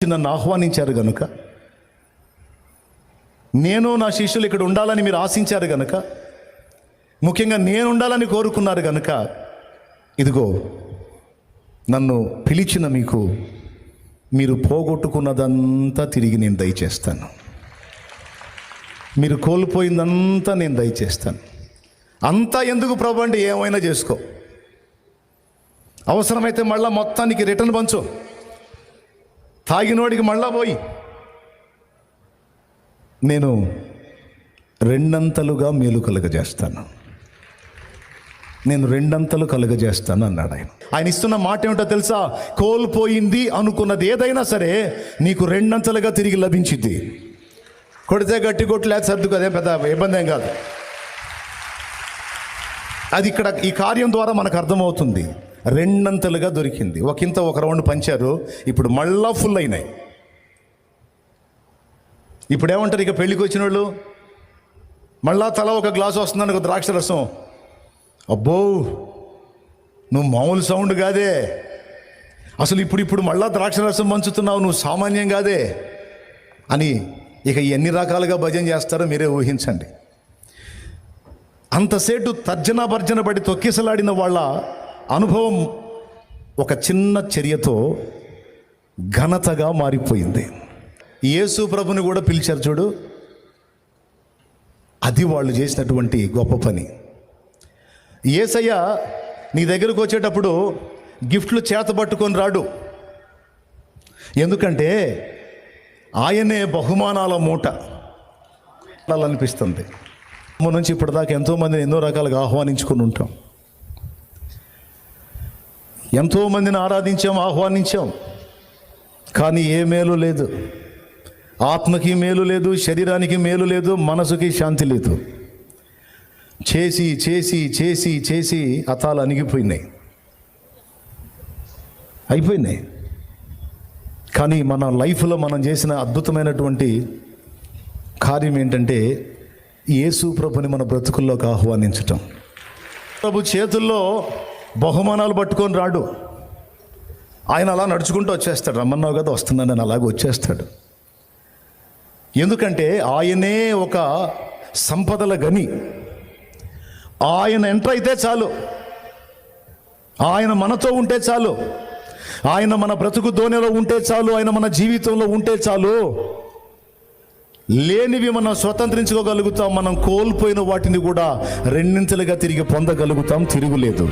నన్ను ఆహ్వానించారు గనుక, నేను నా శిష్యులు ఇక్కడ ఉండాలని మీరు ఆశించారు గనుక, ముఖ్యంగా నేను ఉండాలని కోరుకున్నారు గనుక, ఇదిగో నన్ను పిలిచిన మీకు మీరు పోగొట్టుకున్నదంతా తిరిగి నేను దయచేస్తాను. మీరు కోల్పోయిందంతా నేను దయచేస్తాను. అంతా ఎందుకు ప్రభు అంటే, ఏమైనా చేసుకో, అవసరమైతే మళ్ళా మొత్తానికి రిటర్న్ పంచు, తాగినోడికి మళ్ళా పోయి నేను రెండంతలుగా మేలు కలుగజేస్తాను, నేను రెండంతలు కలుగజేస్తాను అన్నాడు ఆయన. ఆయన ఇస్తున్న మాట ఏమిటో తెలుసా? కోల్పోయింది అనుకున్నది ఏదైనా సరే నీకు రెండంతలుగా తిరిగి లభించింది. కొడితే గట్టి కొట్టు, లేక సర్దుకు, అదే పెద్ద ఇబ్బంది ఏం కాదు. అది ఇక్కడ ఈ కార్యం ద్వారా మనకు అర్థమవుతుంది. రెండంతలుగా దొరికింది. ఒకంత ఒక రౌండ్ పంచారు, ఇప్పుడు మళ్ళా ఫుల్ అయినాయి. ఇప్పుడు ఏమంటారు ఇక పెళ్ళికి వచ్చిన వాళ్ళు? మళ్ళా తల ఒక గ్లాసు వస్తుందని ఒక ద్రాక్ష రసం. అబ్బో, నువ్వు మామూలు సౌండ్ కాదే, అసలు ఇప్పుడు మళ్ళా ద్రాక్ష రసం పంచుతున్నావు, నువ్వు సామాన్యం కాదే అని ఇక ఎన్ని రకాలుగా భజన చేస్తారో మీరే ఊహించండి. అంతసేటు తర్జన భర్జన పడి తొక్కిసలాడిన వాళ్ళ అనుభవం ఒక చిన్న చర్యతో ఘనతగా మారిపోయింది. యేసు ప్రభుని కూడా పిలిచారు చూడు, అది వాళ్ళు చేసినటువంటి గొప్ప పని. యేసయ్య నీ దగ్గరకు వచ్చేటప్పుడు గిఫ్ట్లు చేత పట్టుకొని రాడు, ఎందుకంటే ఆయనే బహుమానాల మూట అనిపిస్తుంది. నుంచి ఇప్పటిదాకా ఎంతోమందిని ఎన్నో రకాలుగా ఆహ్వానించుకొని ఉంటాం, ఎంతోమందిని ఆరాధించాం, ఆహ్వానించాం, కానీ ఏ మేలు లేదు. ఆత్మకి మేలు లేదు, శరీరానికి మేలు లేదు, మనసుకి శాంతి లేదు. చేసి చేసి చేసి చేసి అతాలు అణిగిపోయినాయి, అయిపోయినాయి. కానీ మన లైఫ్లో మనం చేసిన అద్భుతమైనటువంటి కార్యం ఏంటంటే, యేసు ప్రభుని మన బ్రతుకుల్లోకి ఆహ్వానించటం. ప్రభు చేతుల్లో బహుమానాలు పట్టుకొని రాడు, ఆయన అలా నడుచుకుంటూ వచ్చేస్తాడు. రమ్మన్నావు కదా, వస్తున్నానని అలాగే వచ్చేస్తాడు. ఎందుకంటే ఆయనే ఒక సంపదల గని. ఆయన ఎంటర్ అయితే చాలు, ఆయన మనతో ఉంటే చాలు, ఆయన మన బ్రతుకు దోణిలో ఉంటే చాలు, ఆయన మన జీవితంలో ఉంటే చాలు, లేనివి మనం స్వతంత్రించుకోగలుగుతాం. మనం కోల్పోయిన వాటిని కూడా రెండింతలుగా తిరిగి పొందగలుగుతాం, తిరుగులేదు.